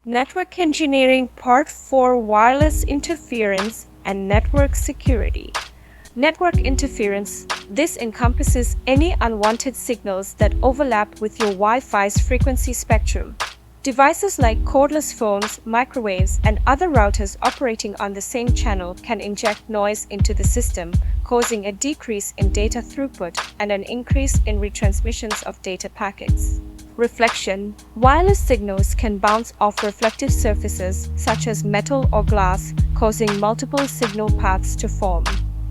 Network Engineering Part 4: Wireless Interference and Network Security. Network interference. This encompasses any unwanted signals that overlap with your Wi-Fi's frequency spectrum. Devices like cordless phones, microwaves, and other routers operating on the same channel can inject noise into the system, causing a decrease in data throughput and an increase in retransmissions of data packets. Reflection. Wireless signals can bounce off reflective surfaces such as metal or glass, causing multiple signal paths to form.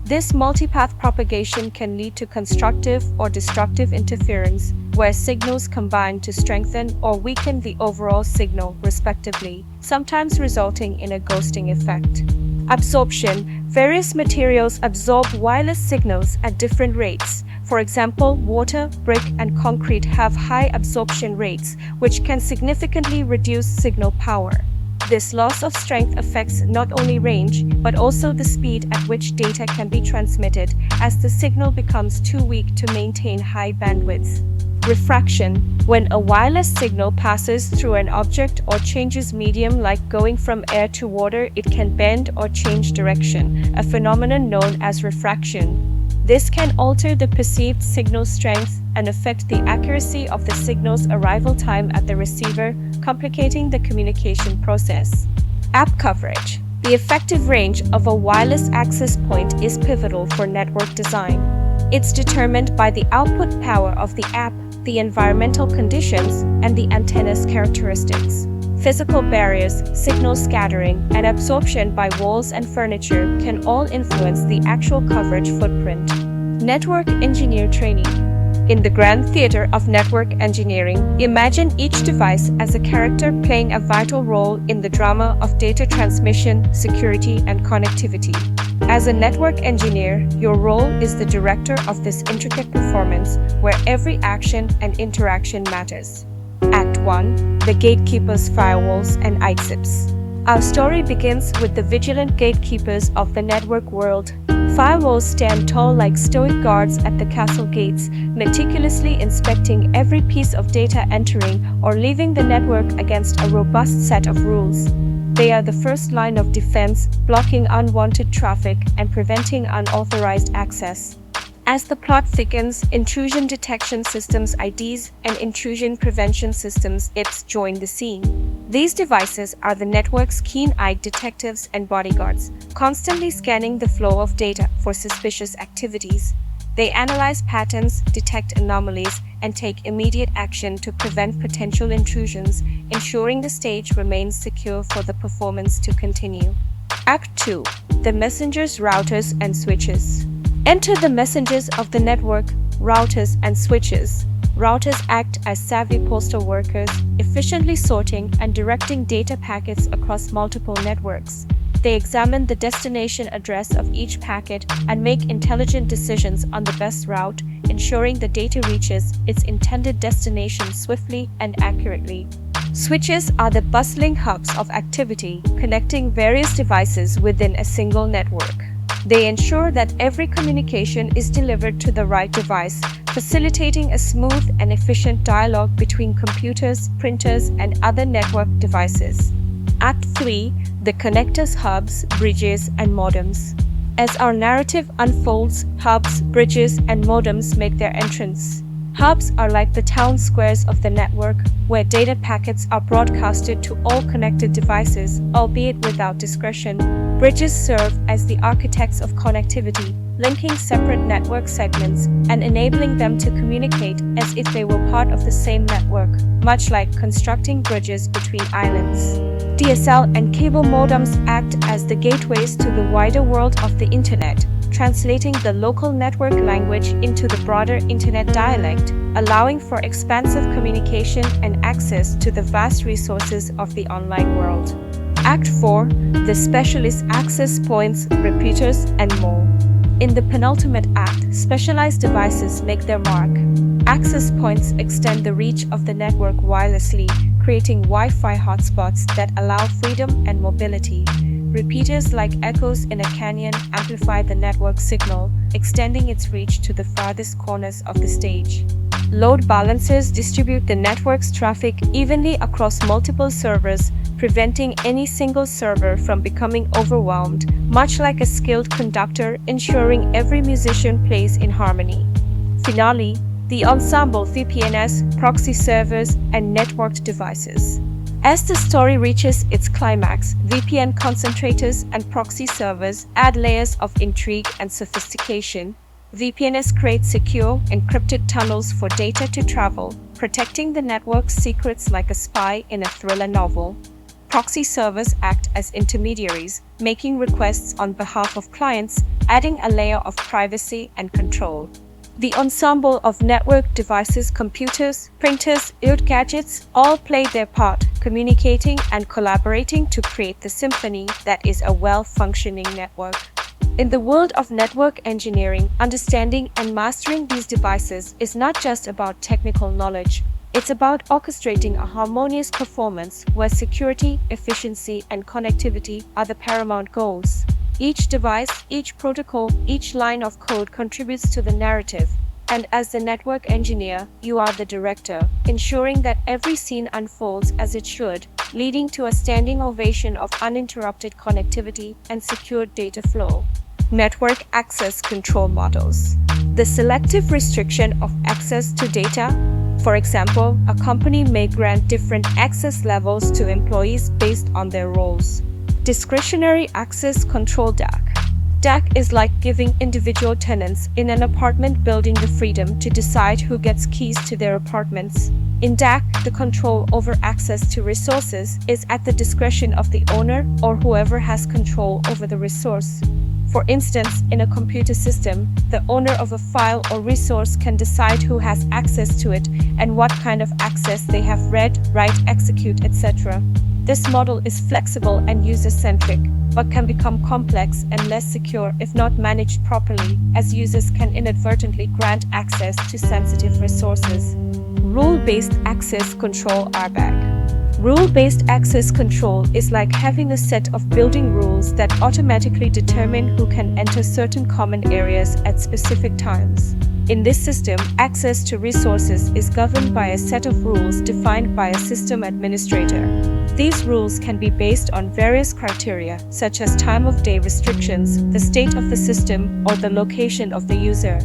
This multipath propagation can lead to constructive or destructive interference, where signals combine to strengthen or weaken the overall signal, respectively, sometimes resulting in a ghosting effect. Absorption. Various materials absorb wireless signals at different rates. For example, water, brick, and concrete have high absorption rates, which can significantly reduce signal power. This loss of strength affects not only range, but also the speed at which data can be transmitted, as the signal becomes too weak to maintain high bandwidth. Refraction. When a wireless signal passes through an object or changes medium, like going from air to water, it can bend or change direction, a phenomenon known as refraction. This can alter the perceived signal strength and affect the accuracy of the signal's arrival time at the receiver, complicating the communication process. App coverage. The effective range of a wireless access point is pivotal for network design. It's determined by the output power of the app, the environmental conditions, and the antenna's characteristics. Physical barriers, signal scattering, and absorption by walls and furniture can all influence the actual coverage footprint. Network engineer training. In the grand theater of network engineering, imagine each device as a character playing a vital role in the drama of data transmission, security, and connectivity. As a network engineer, your role is the director of this intricate performance, where every action and interaction matters. Act 1. The Gatekeepers, Firewalls, and ITSIPs. Our story begins with the vigilant gatekeepers of the network world. Firewalls stand tall like stoic guards at the castle gates, meticulously inspecting every piece of data entering or leaving the network against a robust set of rules. They are the first line of defense, blocking unwanted traffic and preventing unauthorized access. As the plot thickens, intrusion detection systems IDs and intrusion prevention systems IPS join the scene. These devices are the network's keen-eyed detectives and bodyguards, constantly scanning the flow of data for suspicious activities. They analyze patterns, detect anomalies, and take immediate action to prevent potential intrusions, ensuring the stage remains secure for the performance to continue. Act 2. The Messengers, Routers, and Switches. Enter the messengers of the network, routers and switches. Routers act as savvy postal workers, efficiently sorting and directing data packets across multiple networks. They examine the destination address of each packet and make intelligent decisions on the best route, ensuring the data reaches its intended destination swiftly and accurately. Switches are the bustling hubs of activity, connecting various devices within a single network. They ensure that every communication is delivered to the right device, facilitating a smooth and efficient dialogue between computers, printers, and other network devices. Act 3. The Connectors, Hubs, Bridges, and Modems. As our narrative unfolds, hubs, bridges, and modems make their entrance. Hubs are like the town squares of the network, where data packets are broadcasted to all connected devices, albeit without discretion. Bridges serve as the architects of connectivity, linking separate network segments and enabling them to communicate as if they were part of the same network, much like constructing bridges between islands. DSL and cable modems act as the gateways to the wider world of the Internet, translating the local network language into the broader Internet dialect, allowing for expansive communication and access to the vast resources of the online world. Act 4. The Specialist Access Points, Repeaters, and more. In the penultimate act, specialized devices make their mark. Access points extend the reach of the network wirelessly, creating Wi-Fi hotspots that allow freedom and mobility. Repeaters like echoes in a canyon amplify the network signal, extending its reach to the farthest corners of the stage. Load balancers distribute the network's traffic evenly across multiple servers, preventing any single server from becoming overwhelmed, much like a skilled conductor, ensuring every musician plays in harmony. Finally, the ensemble VPNs, proxy servers, and networked devices. As the story reaches its climax, VPN concentrators and proxy servers add layers of intrigue and sophistication. VPNs create secure, encrypted tunnels for data to travel, protecting the network's secrets like a spy in a thriller novel. Proxy servers act as intermediaries, making requests on behalf of clients, adding a layer of privacy and control. The ensemble of network devices, computers, printers, IoT gadgets all play their part, communicating and collaborating to create the symphony that is a well-functioning network. In the world of network engineering, understanding and mastering these devices is not just about technical knowledge. It's about orchestrating a harmonious performance where security, efficiency, and connectivity are the paramount goals. Each device, each protocol, each line of code contributes to the narrative, and as the network engineer, you are the director, ensuring that every scene unfolds as it should, leading to a standing ovation of uninterrupted connectivity and secure data flow. Network access control models. The selective restriction of access to data. For example, a company may grant different access levels to employees based on their roles. Discretionary access control DAC. DAC is like giving individual tenants in an apartment building the freedom to decide who gets keys to their apartments. In DAC, the control over access to resources is at the discretion of the owner or whoever has control over the resource. For instance, in a computer system, the owner of a file or resource can decide who has access to it and what kind of access they have read, write, execute, etc. This model is flexible and user-centric, but can become complex and less secure if not managed properly, as users can inadvertently grant access to sensitive resources. Rule-based access control RBAC. Rule-based access control is like having a set of building rules that automatically determine who can enter certain common areas at specific times. In this system, access to resources is governed by a set of rules defined by a system administrator. These rules can be based on various criteria, such as time of day restrictions, the state of the system, or the location of the user.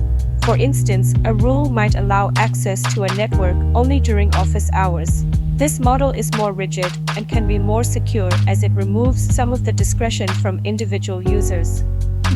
For instance, a rule might allow access to a network only during office hours. This model is more rigid and can be more secure as it removes some of the discretion from individual users.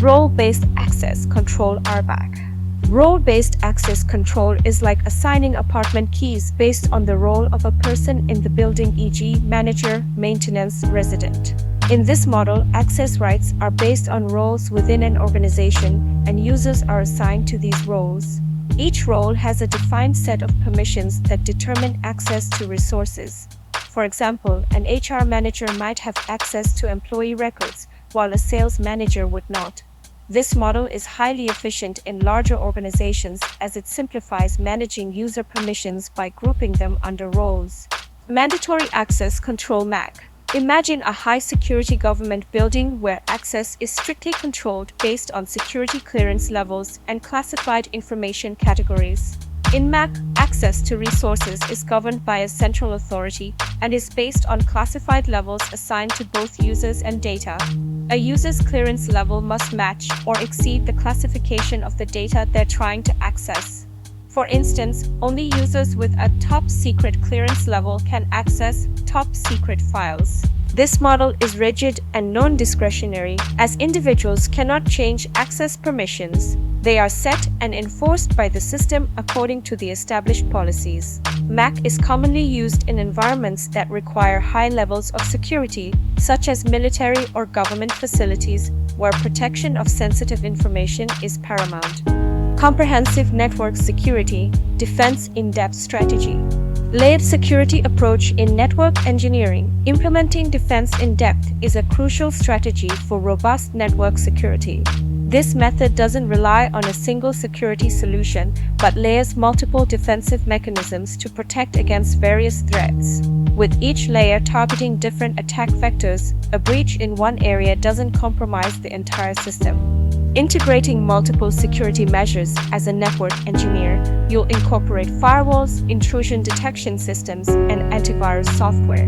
Role-based access control RBAC. Role-based access control is like assigning apartment keys based on the role of a person in the building, e.g., manager, maintenance, resident. In this model, access rights are based on roles within an organization, and users are assigned to these roles. Each role has a defined set of permissions that determine access to resources. For example, an HR manager might have access to employee records, while a sales manager would not. This model is highly efficient in larger organizations as it simplifies managing user permissions by grouping them under roles. Mandatory access control MAC. Imagine a high-security government building where access is strictly controlled based on security clearance levels and classified information categories. In MAC, access to resources is governed by a central authority and is based on classified levels assigned to both users and data. A user's clearance level must match or exceed the classification of the data they're trying to access. For instance, only users with a top-secret clearance level can access top-secret files. This model is rigid and non-discretionary, as individuals cannot change access permissions. They are set and enforced by the system according to the established policies. MAC is commonly used in environments that require high levels of security, such as military or government facilities, where protection of sensitive information is paramount. Comprehensive network security, defense in-depth strategy. Layered security approach in network engineering. Implementing defense in depth is a crucial strategy for robust network security. This method doesn't rely on a single security solution, but layers multiple defensive mechanisms to protect against various threats. With each layer targeting different attack vectors, a breach in one area doesn't compromise the entire system. Integrating multiple security measures. As a network engineer, you'll incorporate firewalls, intrusion detection systems, and antivirus software.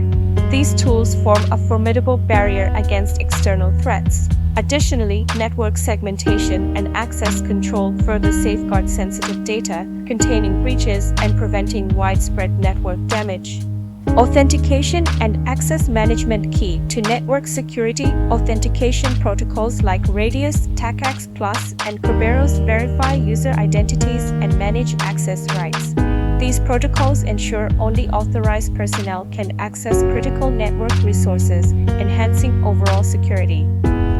These tools form a formidable barrier against external threats. Additionally, network segmentation and access control further safeguard sensitive data, containing breaches and preventing widespread network damage. Authentication and access management. Key to network security. Authentication protocols like Radius, TACACS Plus, and Kerberos verify user identities and manage access rights. These protocols ensure only authorized personnel can access critical network resources, enhancing overall security.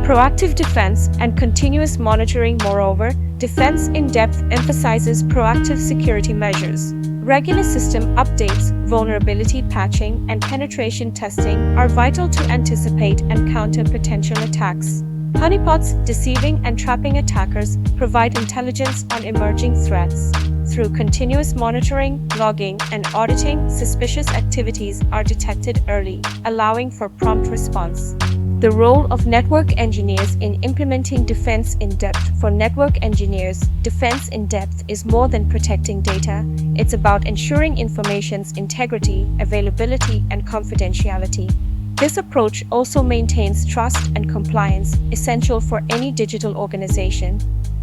Proactive defense and continuous monitoring. Moreover, Defense in Depth emphasizes proactive security measures. Regular system updates, vulnerability patching, and penetration testing are vital to anticipate and counter potential attacks. Honeypots, deceiving and trapping attackers, provide intelligence on emerging threats. Through continuous monitoring, logging, and auditing, suspicious activities are detected early, allowing for prompt response. The role of network engineers in implementing Defense in Depth. For network engineers, Defense in Depth is more than protecting data. It's about ensuring information's integrity, availability, and confidentiality. This approach also maintains trust and compliance, essential for any digital organization.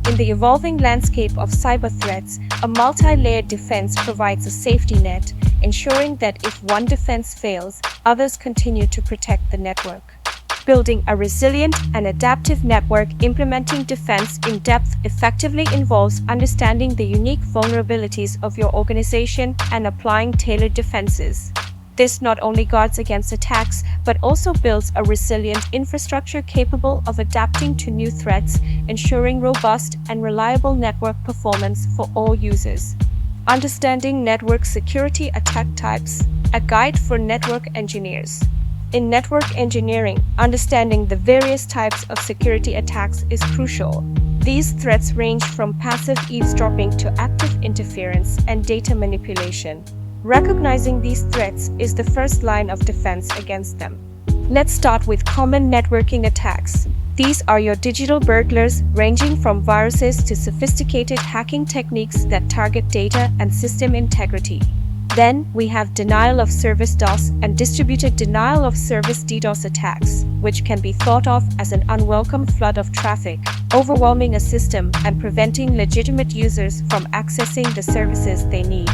In the evolving landscape of cyber threats, a multi-layered defense provides a safety net, ensuring that if one defense fails, others continue to protect the network. Building a resilient and adaptive network. Implementing Defense in Depth effectively involves understanding the unique vulnerabilities of your organization and applying tailored defenses. This not only guards against attacks, but also builds a resilient infrastructure capable of adapting to new threats, ensuring robust and reliable network performance for all users. Understanding network security attack types. A guide for network engineers. In network engineering, understanding the various types of security attacks is crucial. These threats range from passive eavesdropping to active interference and data manipulation. Recognizing these threats is the first line of defense against them. Let's start with common networking attacks. These are your digital burglars, ranging from viruses to sophisticated hacking techniques that target data and system integrity. Then, we have denial of service DOS and distributed denial of service DDoS attacks, which can be thought of as an unwelcome flood of traffic, overwhelming a system and preventing legitimate users from accessing the services they need.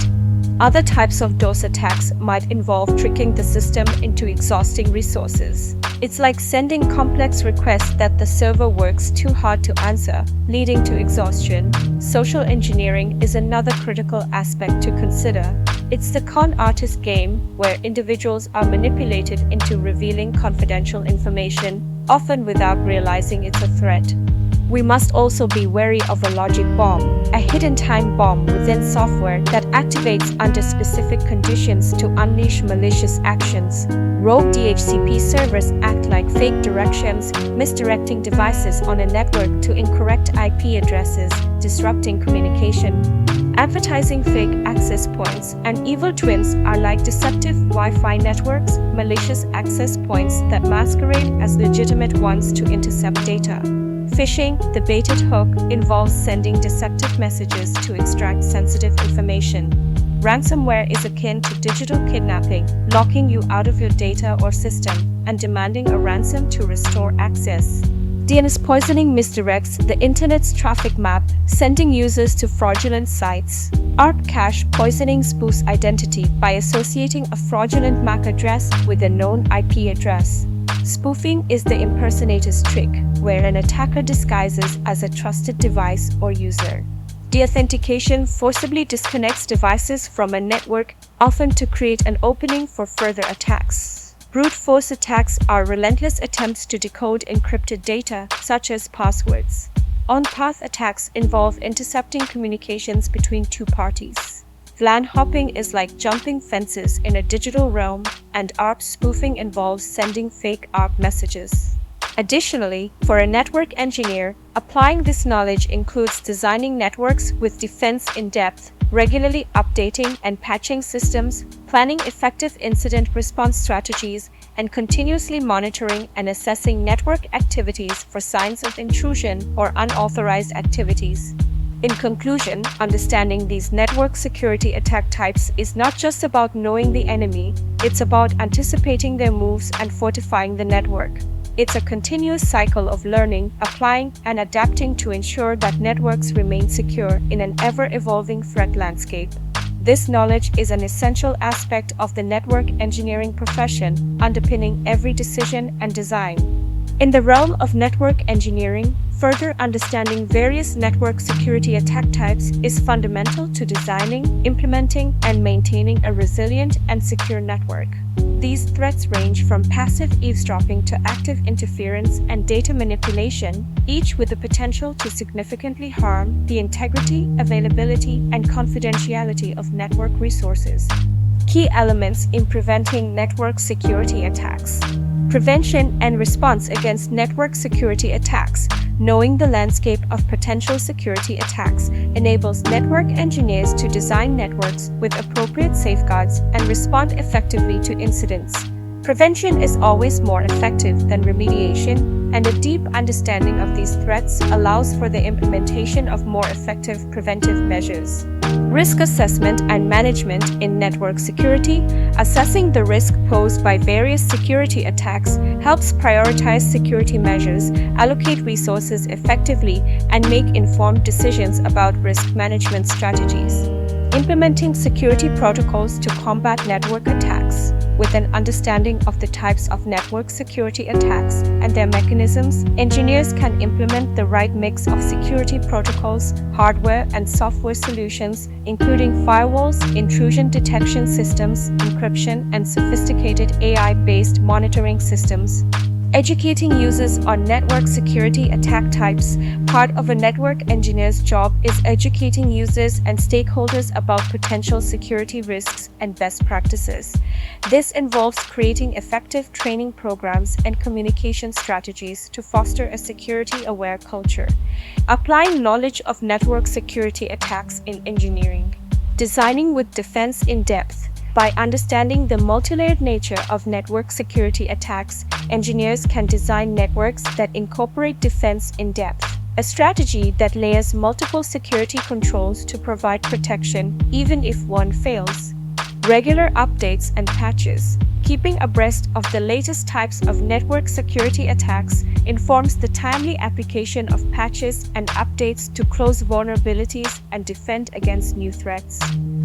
Other types of DOS attacks might involve tricking the system into exhausting resources. It's like sending complex requests that the server works too hard to answer, leading to exhaustion. Social engineering is another critical aspect to consider. It's the con artist game, where individuals are manipulated into revealing confidential information, often without realizing it's a threat. We must also be wary of a logic bomb, a hidden time bomb within software that activates under specific conditions to unleash malicious actions. Rogue DHCP servers act like fake directions, misdirecting devices on a network to incorrect IP addresses, disrupting communication. Advertising fake access points and evil twins are like deceptive Wi-Fi networks, malicious access points that masquerade as legitimate ones to intercept data. Phishing, the baited hook, involves sending deceptive messages to extract sensitive information. Ransomware is akin to digital kidnapping, locking you out of your data or system and demanding a ransom to restore access. DNS poisoning misdirects the internet's traffic map, sending users to fraudulent sites. ARP cache poisoning spoofs identity by associating a fraudulent MAC address with a known IP address. Spoofing is the impersonator's trick, where an attacker disguises as a trusted device or user. Deauthentication forcibly disconnects devices from a network, often to create an opening for further attacks. Brute force attacks are relentless attempts to decode encrypted data, such as passwords. On-path attacks involve intercepting communications between two parties. VLAN hopping is like jumping fences in a digital realm, and ARP spoofing involves sending fake ARP messages. Additionally, for a network engineer, applying this knowledge includes designing networks with defense in depth, regularly updating and patching systems, planning effective incident response strategies, and continuously monitoring and assessing network activities for signs of intrusion or unauthorized activities. In conclusion, understanding these network security attack types is not just about knowing the enemy, it's about anticipating their moves and fortifying the network. It's a continuous cycle of learning, applying, and adapting to ensure that networks remain secure in an ever-evolving threat landscape. This knowledge is an essential aspect of the network engineering profession, underpinning every decision and design. In the realm of network engineering, further understanding various network security attack types is fundamental to designing, implementing, and maintaining a resilient and secure network. These threats range from passive eavesdropping to active interference and data manipulation, each with the potential to significantly harm the integrity, availability, and confidentiality of network resources. Key elements in preventing network security attacks. Prevention and response against network security attacks. Knowing the landscape of potential security attacks enables network engineers to design networks with appropriate safeguards and respond effectively to incidents. Prevention is always more effective than remediation, and a deep understanding of these threats allows for the implementation of more effective preventive measures. Risk assessment and management in network security. Assessing the risk posed by various security attacks helps prioritize security measures, allocate resources effectively, and make informed decisions about risk management strategies. Implementing security protocols to combat network attacks. With an understanding of the types of network security attacks and their mechanisms, engineers can implement the right mix of security protocols, hardware and software solutions, including firewalls, intrusion detection systems, encryption, and sophisticated AI-based monitoring systems. Educating users on network security attack types. Part of a network engineer's job is educating users and stakeholders about potential security risks and best practices. This involves creating effective training programs and communication strategies to foster a security-aware culture. Applying knowledge of network security attacks in engineering. Designing with defense in depth. By understanding the multi-layered nature of network security attacks, engineers can design networks that incorporate defense in depth, a strategy that layers multiple security controls to provide protection even if one fails. Regular updates and patches. Keeping abreast of the latest types of network security attacks informs the timely application of patches and updates to close vulnerabilities and defend against new threats.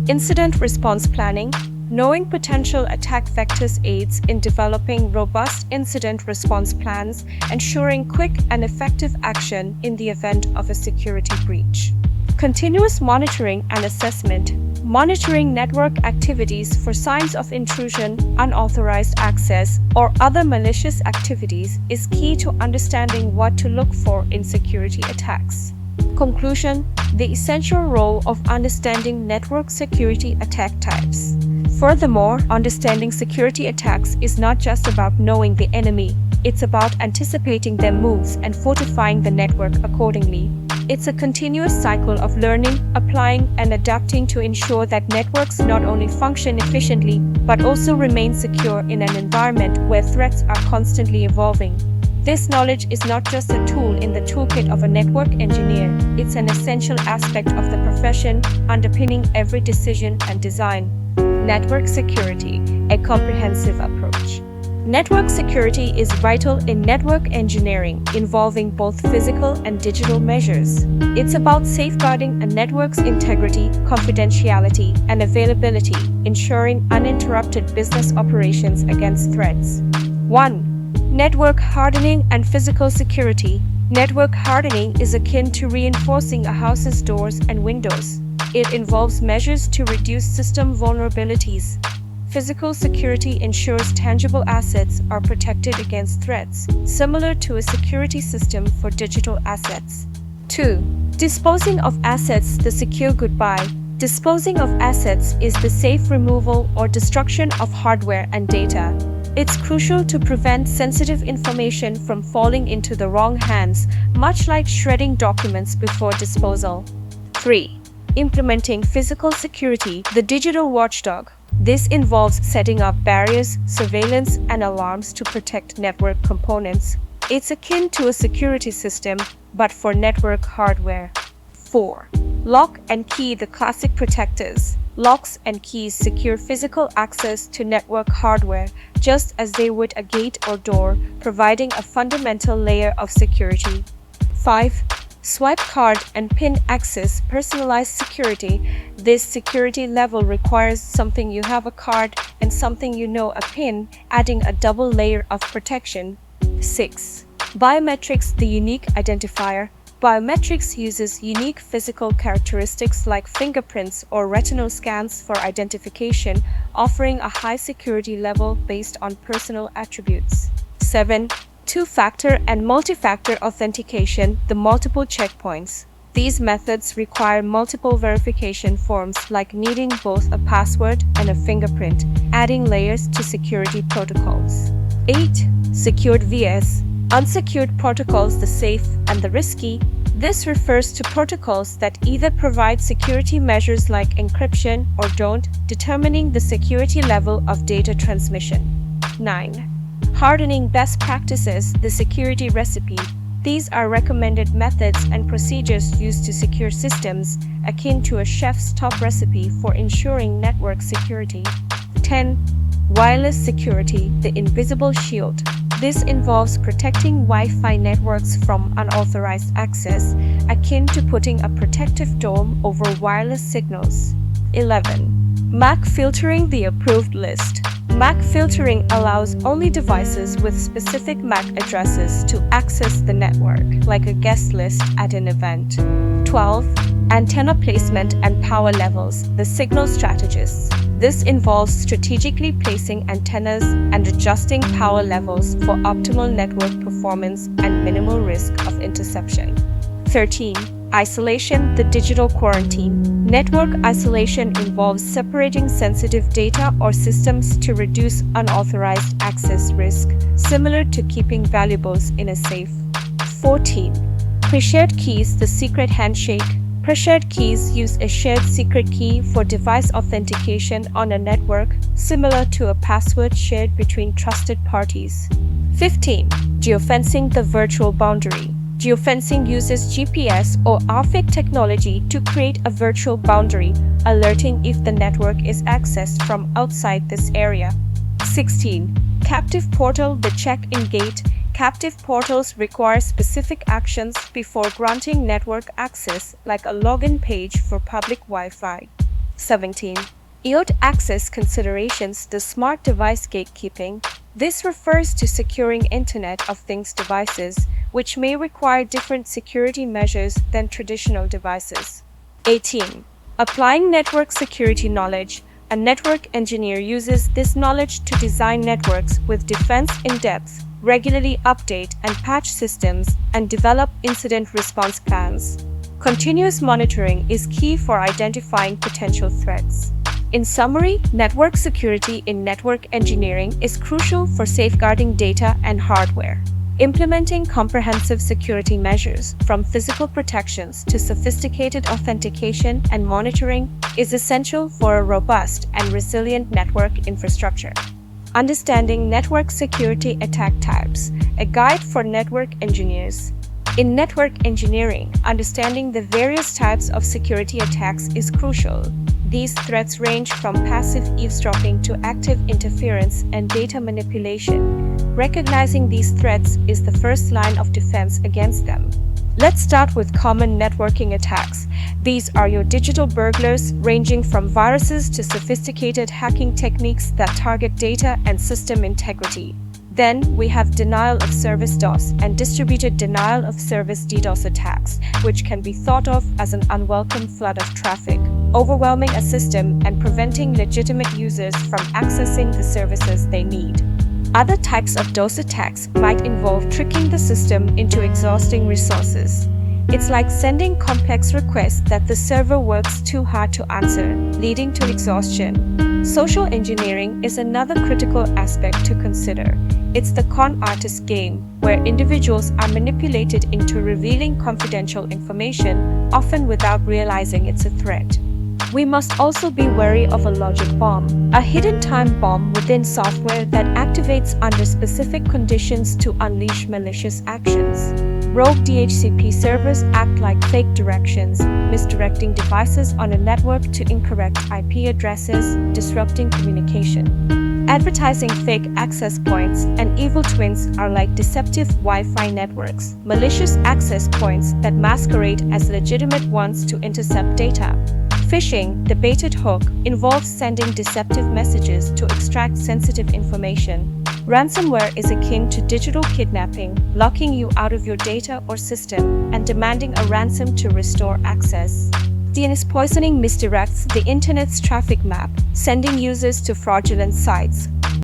Incident response planning. Knowing potential attack vectors aids in developing robust incident response plans, ensuring quick and effective action in the event of a security breach. Continuous monitoring and assessment. Monitoring network activities for signs of intrusion, unauthorized access, or other malicious activities is key to understanding what to look for in security attacks. Conclusion: the essential role of understanding network security attack types. Furthermore, understanding security attacks is not just about knowing the enemy, it's about anticipating their moves and fortifying the network accordingly. It's a continuous cycle of learning, applying, and adapting to ensure that networks not only function efficiently, but also remain secure in an environment where threats are constantly evolving. This knowledge is not just a tool in the toolkit of a network engineer, it's an essential aspect of the profession, underpinning every decision and design. Network security, a comprehensive approach. Network security is vital in network engineering, involving both physical and digital measures. It's about safeguarding a network's integrity, confidentiality, and availability, ensuring uninterrupted business operations against threats. 1. Network hardening and physical security. Network hardening is akin to reinforcing a house's doors and windows. It involves measures to reduce system vulnerabilities. Physical security ensures tangible assets are protected against threats, similar to a security system for digital assets. 2. Disposing of assets, the secure goodbye. Disposing of assets is the safe removal or destruction of hardware and data. It's crucial to prevent sensitive information from falling into the wrong hands, much like shredding documents before disposal. 3. Implementing physical security, the digital watchdog. This involves setting up barriers, surveillance, and alarms to protect network components. It's akin to a security system, but for network hardware. 4. Lock and key. The classic protectors. Locks and keys secure physical access to network hardware, just as they would a gate or door, providing a fundamental layer of security. 5. Swipe card and PIN access. Personalized security. This security level requires something you have a card and something you know a PIN, adding a double layer of protection. 6. Biometrics. The unique identifier. Biometrics uses unique physical characteristics like fingerprints or retinal scans for identification, offering a high security level based on personal attributes. 7. Two-factor and multi-factor authentication. The multiple checkpoints. These methods require multiple verification forms, like needing both a password and a fingerprint, adding layers to security protocols. 8. Secured vs. Unsecured protocols. The safe and the risky. This refers to protocols that either provide security measures like encryption or don't, determining the security level of data transmission. 9. Hardening best practices. The security recipe. These are recommended methods and procedures used to secure systems, akin to a chef's top recipe for ensuring network security. 10. Wireless security. The invisible shield. This involves protecting Wi-Fi networks from unauthorized access, akin to putting a protective dome over wireless signals. 11. MAC filtering. The approved list. MAC filtering allows only devices with specific MAC addresses to access the network, like a guest list at an event. 12. Antenna placement and power levels. The signal strategists. This involves strategically placing antennas and adjusting power levels for optimal network performance and minimal risk of interception. 13. Isolation. The digital quarantine. Network isolation involves separating sensitive data or systems to reduce unauthorized access risk, similar to keeping valuables in a safe. 14. Pre-shared keys. The secret handshake. Pre-shared keys use a shared secret key for device authentication on a network, similar to a password shared between trusted parties. 15. Geofencing. The virtual boundary. Geofencing uses GPS or RFID technology to create a virtual boundary, alerting if the network is accessed from outside this area. 16. Captive portal. The check-in gate. Captive portals require specific actions before granting network access, like a login page for public Wi-Fi. 17. IoT access considerations. The smart device gatekeeping. This refers to securing Internet of Things devices, which may require different security measures than traditional devices. 18. Applying network security knowledge. A network engineer uses this knowledge to design networks with defense in depth, regularly update and patch systems, and develop incident response plans. Continuous monitoring is key for identifying potential threats. In summary, network security in network engineering is crucial for safeguarding data and hardware. Implementing comprehensive security measures, from physical protections to sophisticated authentication and monitoring, is essential for a robust and resilient network infrastructure. Understanding Network Security Attack Types, a guide for network engineers. In network engineering, understanding the various types of security attacks is crucial. These threats range from passive eavesdropping to active interference and data manipulation. Recognizing these threats is the first line of defense against them. Let's start with common networking attacks. These are your digital burglars, ranging from viruses to sophisticated hacking techniques that target data and system integrity. Then we have denial of service DOS and distributed denial of service DDoS attacks, which can be thought of as an unwelcome flood of traffic, overwhelming a system and preventing legitimate users from accessing the services they need. Other types of DOS attacks might involve tricking the system into exhausting resources. It's like sending complex requests that the server works too hard to answer, leading to exhaustion. Social engineering is another critical aspect to consider. It's the con artist game, where individuals are manipulated into revealing confidential information, often without realizing it's a threat. We must also be wary of a logic bomb, a hidden time bomb within software that activates under specific conditions to unleash malicious actions. Rogue DHCP servers act like fake directions, misdirecting devices on a network to incorrect IP addresses, disrupting communication. Advertising fake access points and evil twins are like deceptive Wi-Fi networks, malicious access points that masquerade as legitimate ones to intercept data. Phishing, the baited hook, involves sending deceptive messages to extract sensitive information. Ransomware is akin to digital kidnapping, locking you out of your data or system and demanding a ransom to restore access. DNS poisoning misdirects the internet's traffic map, sending users to fraudulent sites,